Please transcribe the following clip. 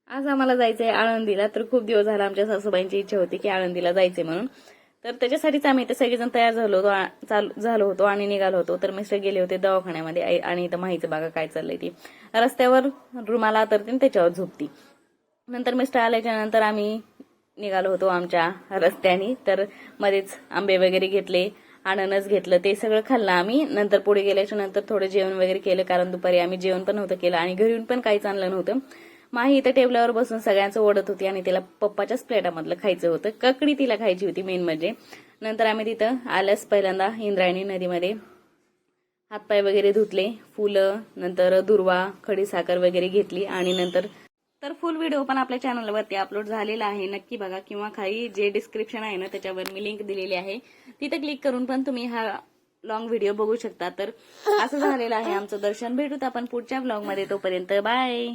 आज आम्हाला जायचंय आळंदीला. तर खूप दिवस झाला आमच्या सासूबाईंची इच्छा होती की आळंदीला जायचंय म्हणून. तर त्याच्यासाठीच आम्ही इथे सगळेजण तयार झालो होतो आणि निघालो होतो. तर मिस्टर गेले होते दवाखान्यामध्ये आणि इथं माहीचं बघा काय चाललंय ती. रस्त्यावर रुमाला तरती त्याच्यावर झोपती. नंतर मिस्टर आल्याच्या नंतर आम्ही निघालो होतो आमच्या रस्त्याने. तर मध्येच आंबे वगैरे घेतले, अननस घेतलं, ते सगळं खाल्लं आम्ही. नंतर पुढे गेल्याच्या नंतर थोडं जेवण वगैरे केलं, कारण दुपारी आम्ही जेवण पण नव्हतं केलं आणि घरी येऊन पण काहीच आणलं नव्हतं. माही इथं टेबलावर बसून सगळ्यांचं ओढत होती आणि तिला पप्पाच्याच प्लेटामधलं खायचं होतं. ककडी तिला खायची होती मेन म्हणजे. नंतर आम्ही तिथं आल्यास पहिल्यांदा इंद्रायणी नदीमध्ये हातपाय वगैरे धुतले, फुलं, नंतर दुर्वा, खडीसाखर वगैरे घेतली आणि नंतर तर फुल व्हिडिओ पण आपल्या चॅनलवरती अपलोड झालेला आहे, नक्की बघा. किंवा खाली जे डिस्क्रिप्शन आहे ना त्याच्यावर मी लिंक दिलेली आहे, तिथे क्लिक करून पण तुम्ही हा लॉंग व्हिडिओ बघू शकता. तर असं झालेलं आहे आमचं दर्शन. भेटूत आपण पुढच्या व्लॉग मध्ये, तोपर्यंत बाय.